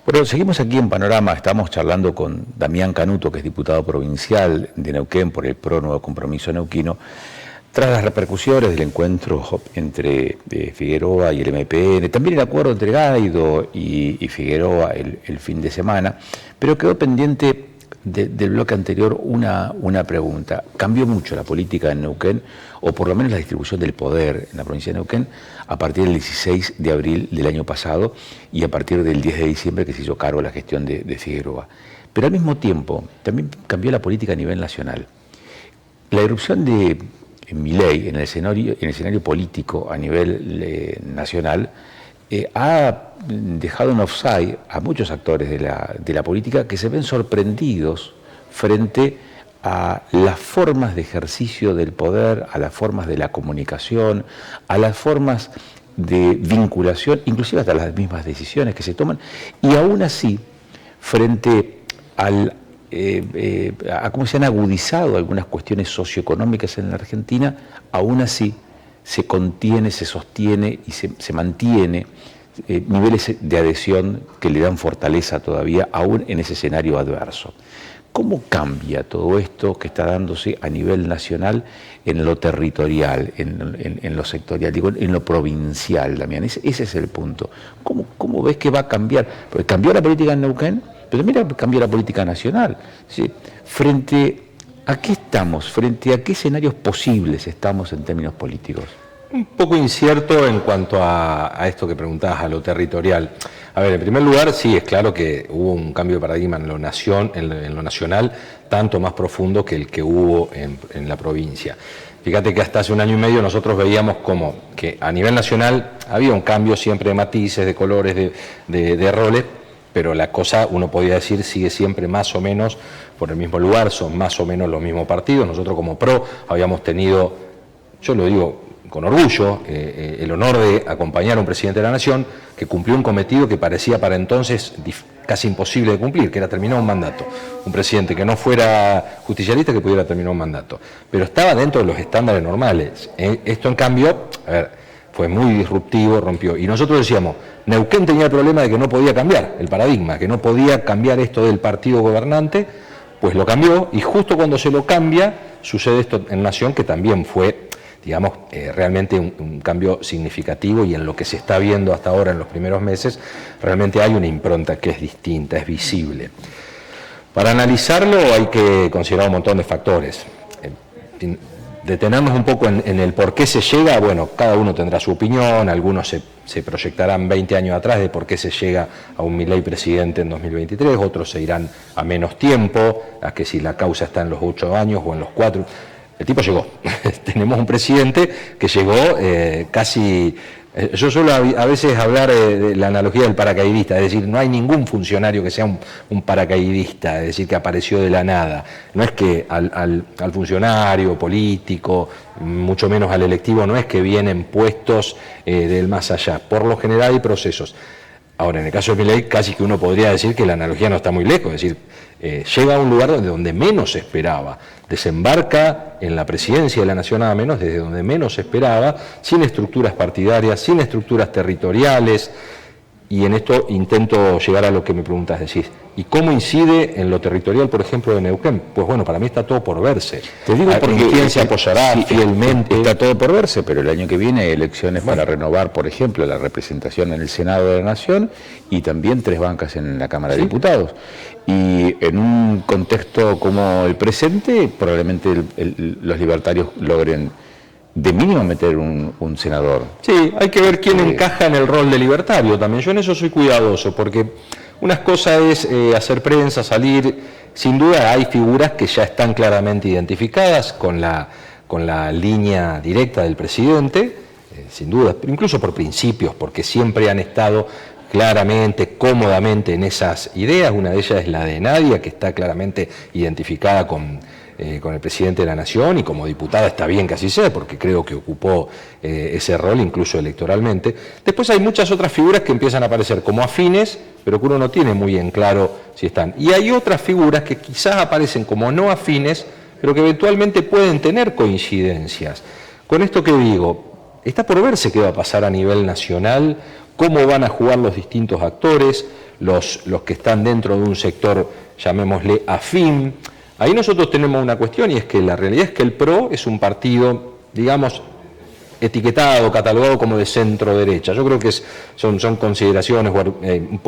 Bueno, seguimos aquí en Panorama, estamos charlando con Damián Canuto, que es diputado provincial de Neuquén por el PRO Nuevo Compromiso Neuquino, tras las repercusiones del encuentro entre Figueroa y el MPN, también el acuerdo entre Guaidó y Figueroa el fin de semana, pero quedó pendiente del bloque anterior una pregunta. ¿Cambió mucho la política en Neuquén, o por lo menos la distribución del poder en la provincia de Neuquén, a partir del 16 de abril del año pasado y a partir del 10 de diciembre que se hizo cargo de la gestión de Figueroa? Pero al mismo tiempo también cambió la política a nivel nacional. La irrupción de Milei en el escenario político a nivel nacional ha dejado en offside a muchos actores de la política que se ven sorprendidos frente a las formas de ejercicio del poder, a las formas de la comunicación, a las formas de vinculación, inclusive hasta las mismas decisiones que se toman, y aún así, frente a cómo se han agudizado algunas cuestiones socioeconómicas en la Argentina, aún así se contiene, se sostiene y se mantiene niveles de adhesión que le dan fortaleza todavía, aún en ese escenario adverso. ¿Cómo cambia todo esto que está dándose a nivel nacional en lo territorial, en lo sectorial, digo, en lo provincial, Damián? Ese es el punto. ¿Cómo ves que va a cambiar? Porque cambió la política en Neuquén, pero mira, cambió la política nacional. ¿Sí? ¿Frente a qué estamos? ¿Frente a qué escenarios posibles estamos en términos políticos? Un poco incierto en cuanto a esto que preguntabas, a lo territorial. A ver, en primer lugar, sí, es claro que hubo un cambio de paradigma en lo nacional, tanto más profundo que el que hubo en la provincia. Fíjate que hasta hace un año y medio nosotros veíamos como que a nivel nacional había un cambio siempre de matices, de colores, de roles, pero la cosa, uno podía decir, sigue siempre más o menos por el mismo lugar, son más o menos los mismos partidos. Nosotros como PRO habíamos tenido, yo lo digo con orgullo, el honor de acompañar a un presidente de la Nación que cumplió un cometido que parecía para entonces casi imposible de cumplir, que era terminar un mandato. Un presidente que no fuera justicialista, que pudiera terminar un mandato. Pero estaba dentro de los estándares normales. Esto, en cambio, a ver, fue muy disruptivo, rompió. Y nosotros decíamos, Neuquén tenía el problema de que no podía cambiar el paradigma, que no podía cambiar esto del partido gobernante, pues lo cambió, y justo cuando se lo cambia, sucede esto en Nación, que también fue, digamos, realmente un cambio significativo, y en lo que se está viendo hasta ahora en los primeros meses, realmente hay una impronta que es distinta, es visible. Para analizarlo hay que considerar un montón de factores. Detenernos un poco en el por qué se llega, bueno, cada uno tendrá su opinión, algunos se proyectarán 20 años atrás de por qué se llega a un Milei presidente en 2023, otros se irán a menos tiempo, a que si la causa está en los 8 años o en los 4... El tipo llegó. Tenemos un presidente que llegó casi... Yo suelo a veces hablar de la analogía del paracaidista, es decir, no hay ningún funcionario que sea un paracaidista, es decir, que apareció de la nada. No es que al funcionario político, mucho menos al electivo, no es que vienen puestos del más allá. Por lo general hay procesos. Ahora, en el caso de Milei, casi que uno podría decir que la analogía no está muy lejos, es decir, llega a un lugar donde menos se esperaba, desembarca en la presidencia de la Nación nada menos desde donde menos se esperaba, sin estructuras partidarias, sin estructuras territoriales, y en esto intento llegar a lo que me preguntas, decís, ¿y cómo incide en lo territorial, por ejemplo, de Neuquén? Pues bueno, para mí está todo por verse. Te digo porque quién se apoyará fielmente. Está todo por verse, pero el año que viene hay elecciones para renovar, por ejemplo, la representación en el Senado de la Nación y también 3 bancas en la Cámara de Diputados. Y en un contexto como el presente, probablemente los libertarios logren de mínimo meter un senador. Sí, hay que ver quién encaja en el rol de libertario también. Yo en eso soy cuidadoso, porque unas cosas es hacer prensa, salir. Sin duda hay figuras que ya están claramente identificadas con la línea directa del presidente, sin duda, incluso por principios, porque siempre han estado claramente, cómodamente en esas ideas. Una de ellas es la de Nadia, que está claramente identificada con el presidente de la Nación, y como diputada está bien que así sea, porque creo que ocupó ese rol incluso electoralmente. Después hay muchas otras figuras que empiezan a aparecer como afines, pero que uno no tiene muy en claro si están. Y hay otras figuras que quizás aparecen como no afines, pero que eventualmente pueden tener coincidencias. Con esto que digo, está por verse qué va a pasar a nivel nacional, cómo van a jugar los distintos actores. los que están dentro de un sector, llamémosle afín. Ahí nosotros tenemos una cuestión, y es que la realidad es que el PRO es un partido, digamos, etiquetado, catalogado como de centro derecha. Yo creo que son consideraciones,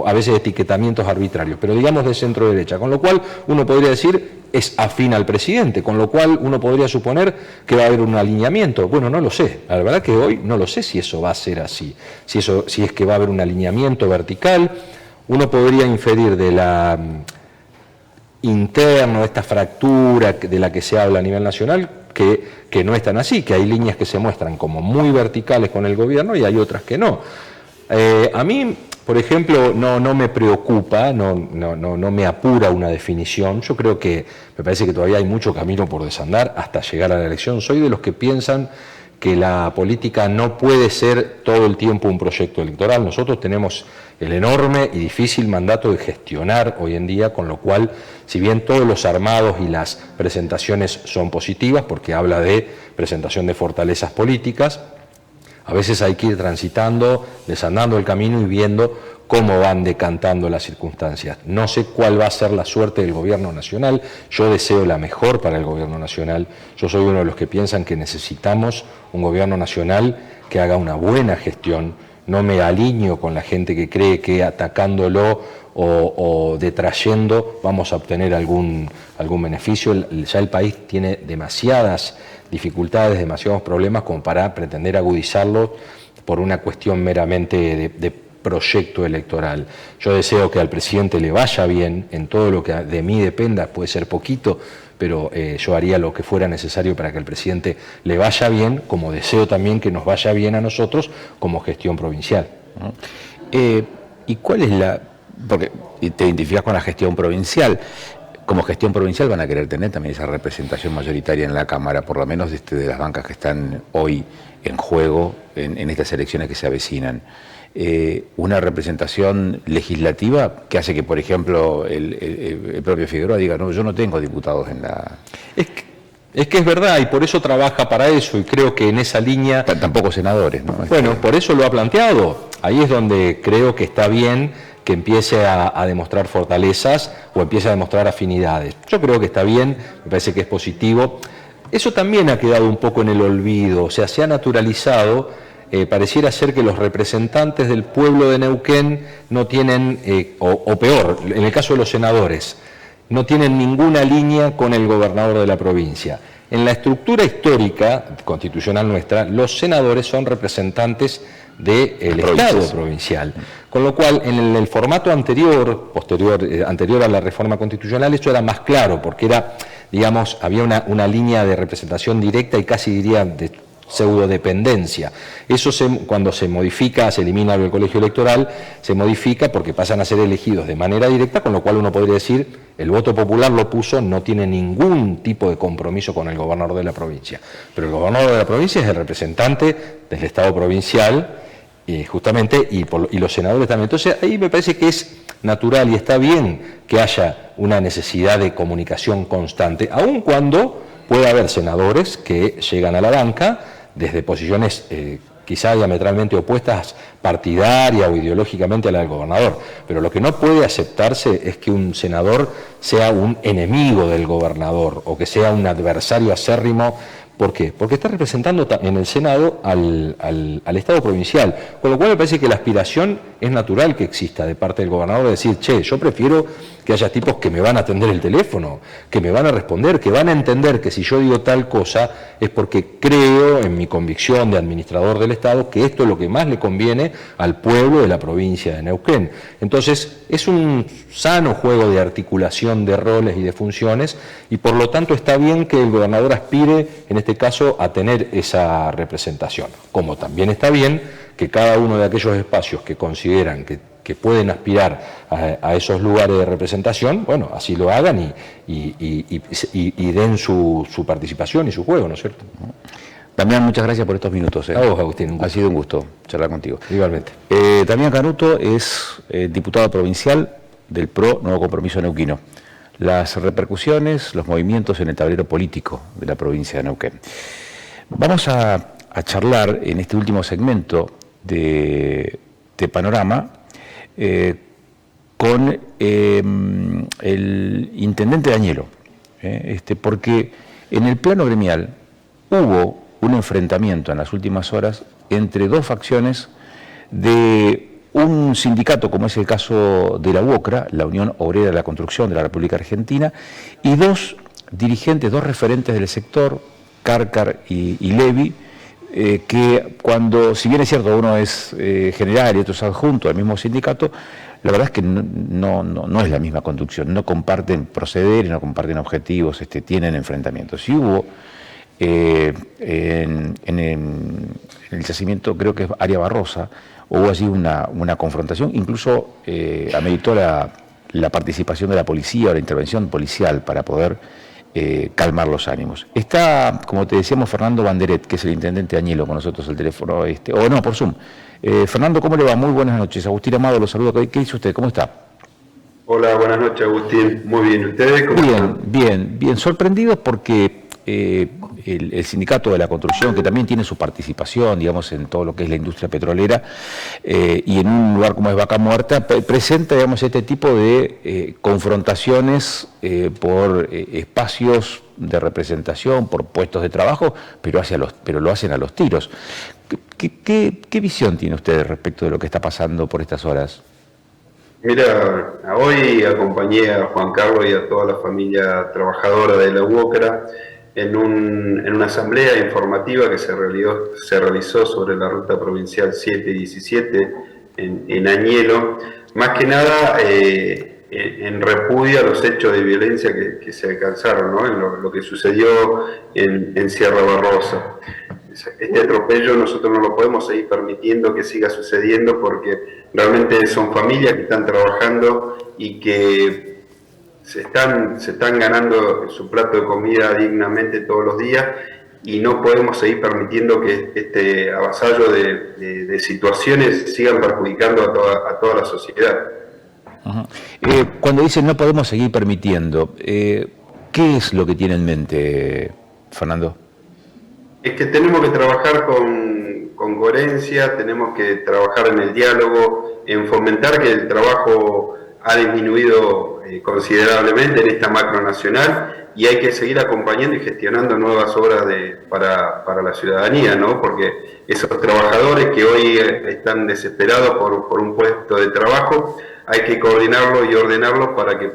a veces etiquetamientos arbitrarios, pero digamos de centro derecha, con lo cual uno podría decir es afín al presidente, con lo cual uno podría suponer que va a haber un alineamiento. Bueno, no lo sé, la verdad que hoy no lo sé si eso va a ser así, si es que va a haber un alineamiento vertical. Uno podría inferir de la interno, esta fractura de la que se habla a nivel nacional, que no es tan así, que hay líneas que se muestran como muy verticales con el gobierno y hay otras que no. A mí, por ejemplo, no me preocupa, no me apura una definición. Yo creo que me parece que todavía hay mucho camino por desandar hasta llegar a la elección. Soy de los que piensan que la política no puede ser todo el tiempo un proyecto electoral. Nosotros tenemos el enorme y difícil mandato de gestionar hoy en día, con lo cual, si bien todos los armados y las presentaciones son positivas, porque habla de presentación de fortalezas políticas, a veces hay que ir transitando, desandando el camino y viendo cómo van decantando las circunstancias. No sé cuál va a ser la suerte del gobierno nacional, yo deseo la mejor para el gobierno nacional, yo soy uno de los que piensan que necesitamos un gobierno nacional que haga una buena gestión. No me alineo con la gente que cree que atacándolo o detrayendo vamos a obtener algún beneficio. Ya el país tiene demasiadas dificultades, demasiados problemas como para pretender agudizarlo por una cuestión meramente de proyecto electoral. Yo deseo que al presidente le vaya bien en todo lo que de mí dependa, puede ser poquito, pero yo haría lo que fuera necesario para que al presidente le vaya bien, como deseo también que nos vaya bien a nosotros como gestión provincial. ¿Y cuál es porque te identificas con la gestión provincial? Como gestión provincial van a querer tener también esa representación mayoritaria en la Cámara, por lo menos de las bancas que están hoy en juego en estas elecciones que se avecinan. Una representación legislativa que hace que, por ejemplo, el propio Figueroa diga, no, yo no tengo diputados en la... Es que es verdad, y por eso trabaja para eso, y creo que en esa línea... Tampoco senadores, ¿no? Bueno, por eso lo ha planteado. Ahí es donde creo que está bien que empiece a demostrar fortalezas o empiece a demostrar afinidades. Yo creo que está bien, me parece que es positivo. Eso también ha quedado un poco en el olvido, o sea, se ha naturalizado, pareciera ser que los representantes del pueblo de Neuquén no tienen, o peor, en el caso de los senadores, no tienen ninguna línea con el gobernador de la provincia. En la estructura histórica constitucional nuestra, los senadores son representantes del Estado provincial. Con lo cual, en el formato anterior a la reforma constitucional, esto era más claro, porque era, digamos, había una línea de representación directa y casi diría de pseudodependencia. Eso cuando se modifica, se elimina el colegio electoral, se modifica porque pasan a ser elegidos de manera directa, con lo cual uno podría decir, el voto popular lo puso, no tiene ningún tipo de compromiso con el gobernador de la provincia. Pero el gobernador de la provincia es el representante del Estado provincial, justamente, y los senadores también. Entonces ahí me parece que es natural y está bien que haya una necesidad de comunicación constante, aun cuando pueda haber senadores que llegan a la banca desde posiciones quizá diametralmente opuestas partidaria o ideológicamente a la del gobernador. Pero lo que no puede aceptarse es que un senador sea un enemigo del gobernador o que sea un adversario acérrimo. ¿Por qué? Porque está representando en el Senado al Estado provincial, con lo cual me parece que la aspiración es natural que exista de parte del gobernador de decir, che, yo prefiero que haya tipos que me van a atender el teléfono, que me van a responder, que van a entender que si yo digo tal cosa es porque creo en mi convicción de administrador del Estado que esto es lo que más le conviene al pueblo de la provincia de Neuquén. Entonces, es un sano juego de articulación de roles y de funciones y por lo tanto está bien que el gobernador aspire, en este caso, a tener esa representación. Como también está bien que cada uno de aquellos espacios que consideran que pueden aspirar a esos lugares de representación, bueno, así lo hagan y den su participación y su juego, ¿no es cierto? Damián, muchas gracias por estos minutos. A vos, Agustín. Ha sido un gusto charlar contigo. Igualmente. Damián Canuto es diputado provincial del PRO Nuevo Compromiso Neuquino. Las repercusiones, los movimientos en el tablero político de la provincia de Neuquén. Vamos a charlar en este último segmento de Panorama con el intendente de Añelo, porque en el plano gremial hubo un enfrentamiento en las últimas horas entre dos facciones de un sindicato, como es el caso de la UOCRA, la Unión Obrera de la Construcción de la República Argentina, y dos dirigentes, dos referentes del sector, Cárcar y Levi, que cuando, si bien es cierto, uno es general y otro es adjunto al mismo sindicato, la verdad es que no es la misma conducción, no comparten procederes, no comparten objetivos, tienen enfrentamientos. Y hubo en el yacimiento, creo que es Área Barrosa, hubo allí una confrontación, incluso ameritó la participación de la policía o la intervención policial para poder calmar los ánimos. Está, como te decíamos, Fernando Banderet, que es el intendente de Añelo, con nosotros al teléfono, o no, por Zoom. Fernando, ¿cómo le va? Muy buenas noches. Agustín Amado lo saluda. ¿Qué dice usted? ¿Cómo está? Hola, buenas noches, Agustín. Muy bien. ¿Ustedes cómo están? Bien. Sorprendidos porque el sindicato de la construcción, que también tiene su participación, digamos, en todo lo que es la industria petrolera, y en un lugar como es Vaca Muerta, presenta, digamos, este tipo de confrontaciones por espacios de representación, por puestos de trabajo, pero lo hacen a los tiros. ¿Qué visión tiene usted respecto de lo que está pasando por estas horas? Mira, hoy acompañé a Juan Carlos y a toda la familia trabajadora de la UOCRA en una asamblea informativa que se realizó sobre la ruta provincial 7 y 17 en Añelo, más que nada en repudio a los hechos de violencia que se alcanzaron, ¿no? En lo que sucedió en Sierra Barrosa. Este atropello nosotros no lo podemos seguir permitiendo que siga sucediendo, porque realmente son familias que están trabajando y que se están ganando su plato de comida dignamente todos los días, y no podemos seguir permitiendo que este avasallo de situaciones sigan perjudicando a toda la sociedad. Cuando dicen no podemos seguir permitiendo, ¿qué es lo que tiene en mente, Fernando? Es que tenemos que trabajar con coherencia, tenemos que trabajar en el diálogo, en fomentar que el trabajo ha disminuido considerablemente en esta macro nacional, y hay que seguir acompañando y gestionando nuevas obras para la ciudadanía, ¿no? Porque esos trabajadores que hoy están desesperados por un puesto de trabajo, hay que coordinarlo y ordenarlo para que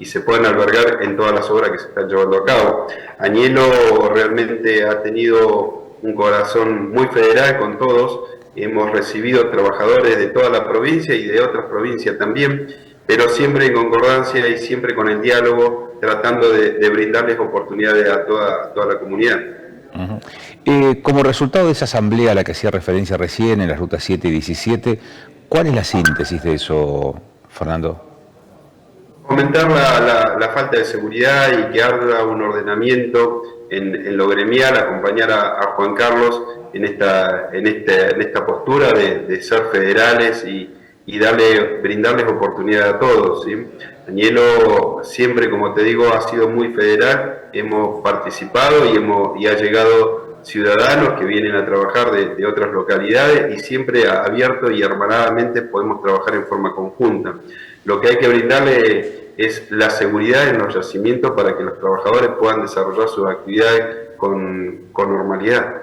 se puedan albergar en todas las obras que se están llevando a cabo. Añelo realmente ha tenido un corazón muy federal con todos. Hemos recibido trabajadores de toda la provincia y de otras provincias también, pero siempre en concordancia y siempre con el diálogo, tratando de brindarles oportunidades a toda la comunidad. Como resultado de esa asamblea a la que hacía referencia recién, en la ruta 7 y 17, ¿cuál es la síntesis de eso, Fernando? Fomentar la falta de seguridad y que haga un ordenamiento en lo gremial, acompañar a Juan Carlos en esta postura de ser federales y brindarles oportunidad a todos, ¿sí? Añelo siempre, como te digo, ha sido muy federal. Hemos participado y ha llegado ciudadanos que vienen a trabajar de otras localidades, y siempre abierto y hermanadamente podemos trabajar en forma conjunta. Lo que hay que brindarle es la seguridad en los yacimientos para que los trabajadores puedan desarrollar sus actividades con normalidad.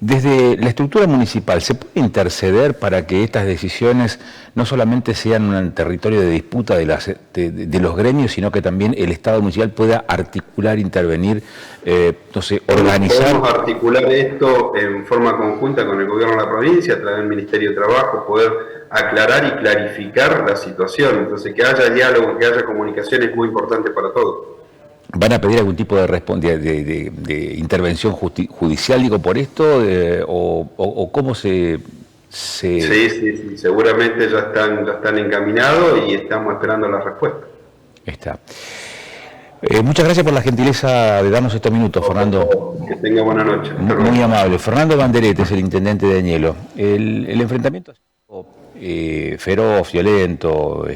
Desde la estructura municipal, ¿se puede interceder para que estas decisiones no solamente sean un territorio de disputa de los gremios, sino que también el Estado municipal pueda articular, intervenir, organizar? Podemos articular esto en forma conjunta con el gobierno de la provincia, a través del Ministerio de Trabajo, poder aclarar y clarificar la situación. Entonces, que haya diálogo, que haya comunicación es muy importante para todos. ¿Van a pedir algún tipo de intervención judicial, digo, por esto? ¿O cómo se...? Sí, seguramente ya están encaminados y estamos esperando la respuesta. Está. Muchas gracias por la gentileza de darnos estos minutos, Fernando. Que tenga buena noche. Muy amable. Fernando Banderet es el intendente de Añelo. El enfrentamiento ha sido feroz, violento,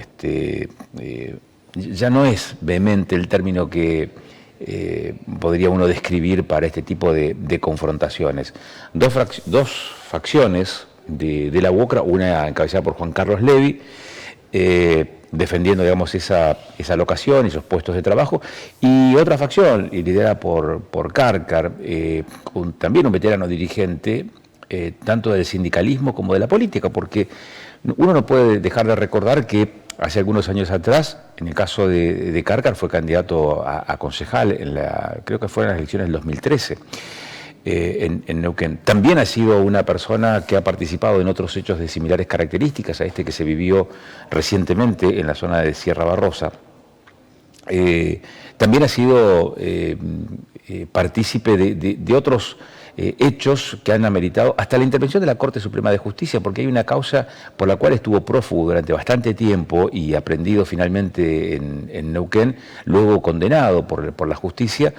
ya no es vehemente el término que podría uno describir para este tipo de confrontaciones. Dos facciones de la UOCRA, una encabezada por Juan Carlos Levi, defendiendo, digamos, esa locación y esos puestos de trabajo, y otra facción liderada por Cárcar, también un veterano dirigente, tanto del sindicalismo como de la política, porque uno no puede dejar de recordar que hace algunos años atrás, en el caso de Cárcar, fue candidato a concejal, creo que fue en las elecciones del 2013. En Neuquén. También ha sido una persona que ha participado en otros hechos de similares características a este que se vivió recientemente en la zona de Sierra Barrosa. También ha sido partícipe de otros hechos que han ameritado hasta la intervención de la Corte Suprema de Justicia, porque hay una causa por la cual estuvo prófugo durante bastante tiempo y aprendido finalmente en Neuquén, luego condenado por la justicia,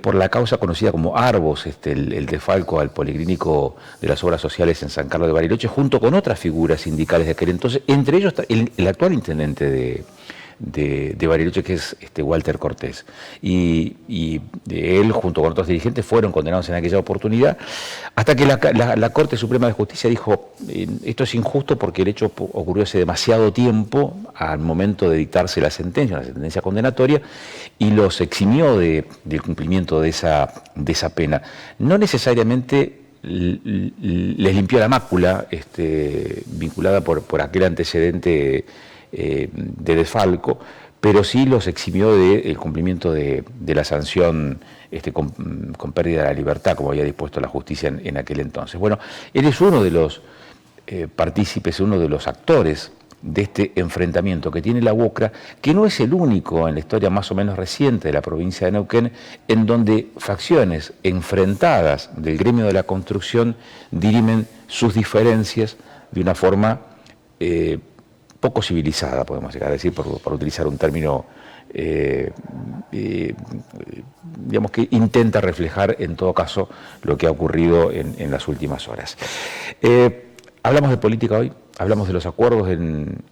por la causa conocida como Arbos, el desfalco al Policlínico de las Obras Sociales en San Carlos de Bariloche, junto con otras figuras sindicales de aquel entonces, entre ellos el actual intendente de Bariloche, que es Walter Cortés. Y él, junto con otros dirigentes, fueron condenados en aquella oportunidad, hasta que la Corte Suprema de Justicia dijo, esto es injusto porque el hecho ocurrió hace demasiado tiempo al momento de dictarse la sentencia condenatoria, y los eximió del cumplimiento de esa pena. No necesariamente les limpió la mácula vinculada por aquel antecedente de desfalco, pero sí los eximió del cumplimiento de la sanción con pérdida de la libertad, como había dispuesto la justicia en aquel entonces. Bueno, él es uno de los partícipes, uno de los actores de este enfrentamiento que tiene la UOCRA, que no es el único en la historia más o menos reciente de la provincia de Neuquén, en donde facciones enfrentadas del gremio de la construcción dirimen sus diferencias de una forma poco civilizada, podemos llegar a decir, por utilizar un término digamos que intenta reflejar en todo caso lo que ha ocurrido en las últimas horas. Hablamos de política hoy, hablamos de los acuerdos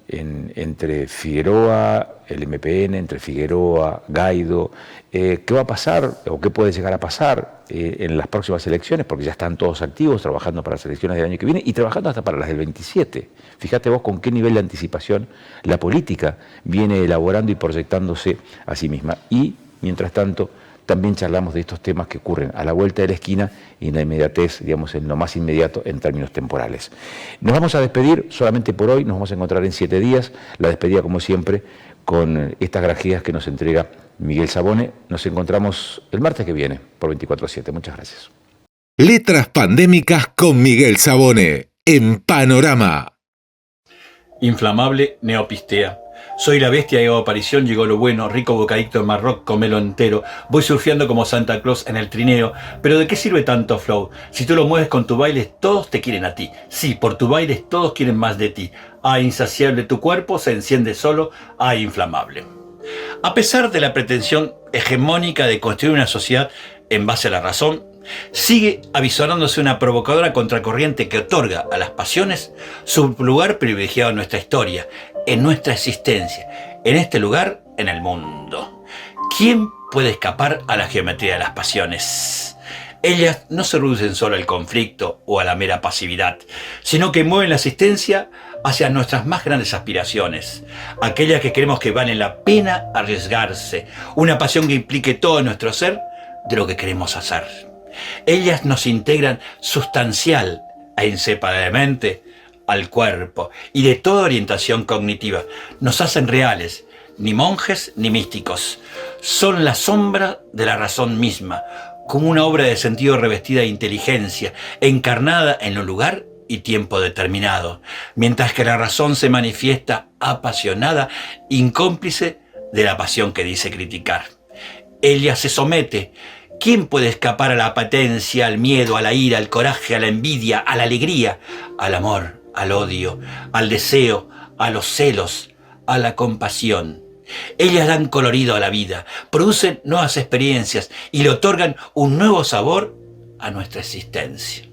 entre Figueroa, el MPN, entre Figueroa, Guaidó. ¿Qué va a pasar o qué puede llegar a pasar en las próximas elecciones? Porque ya están todos activos trabajando para las elecciones del año que viene y trabajando hasta para las del 27. Fíjate vos con qué nivel de anticipación la política viene elaborando y proyectándose a sí misma. Y, mientras tanto, también charlamos de estos temas que ocurren a la vuelta de la esquina y en la inmediatez, digamos, en lo más inmediato en términos temporales. Nos vamos a despedir solamente por hoy, nos vamos a encontrar en 7 días, la despedida como siempre con estas granjeas que nos entrega Miguel Sabone. Nos encontramos el martes que viene por 24/7. Muchas gracias. Letras pandémicas con Miguel Sabone en Panorama. Inflamable Neopistea. Soy la bestia, hago aparición, llegó lo bueno, rico bocadito de Marroc, comelo entero. Voy surfeando como Santa Claus en el trineo. Pero ¿de qué sirve tanto flow? Si tú lo mueves con tu baile, todos te quieren a ti. Sí, por tu baile todos quieren más de ti. Ah, insaciable tu cuerpo, se enciende solo. Ah, inflamable. A pesar de la pretensión hegemónica de construir una sociedad en base a la razón, sigue avisorándose una provocadora contracorriente que otorga a las pasiones su lugar privilegiado en nuestra historia, en nuestra existencia, en este lugar, en el mundo. ¿Quién puede escapar a la geometría de las pasiones? Ellas no se reducen solo al conflicto o a la mera pasividad, sino que mueven la existencia hacia nuestras más grandes aspiraciones, aquellas que creemos que valen la pena arriesgarse, una pasión que implique todo nuestro ser de lo que queremos hacer. Ellas nos integran sustancial e inseparablemente al cuerpo y de toda orientación cognitiva. Nos hacen reales, ni monjes ni místicos. Son la sombra de la razón misma, como una obra de sentido revestida de inteligencia, encarnada en un lugar y tiempo determinado, mientras que la razón se manifiesta apasionada, incómplice de la pasión que dice criticar. Ella se somete. ¿Quién puede escapar a la apetencia, al miedo, a la ira, al coraje, a la envidia, a la alegría, al amor, al odio, al deseo, a los celos, a la compasión? Ellas dan colorido a la vida, producen nuevas experiencias y le otorgan un nuevo sabor a nuestra existencia.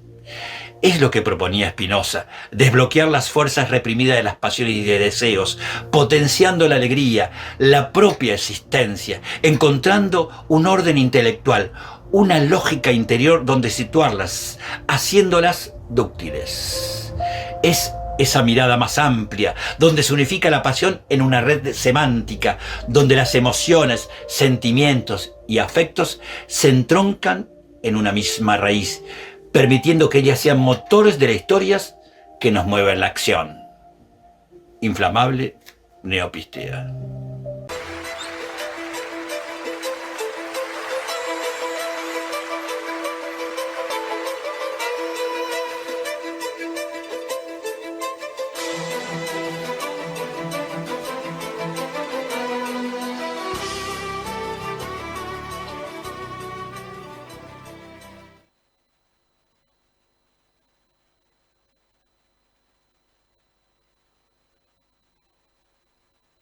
Es lo que proponía Spinoza, desbloquear las fuerzas reprimidas de las pasiones y de deseos, potenciando la alegría, la propia existencia, encontrando un orden intelectual, una lógica interior donde situarlas, haciéndolas dúctiles. Es esa mirada más amplia, donde se unifica la pasión en una red semántica, donde las emociones, sentimientos y afectos se entroncan en una misma raíz, permitiendo que ellas sean motores de las historias que nos mueven la acción. Inflamable Neopistea.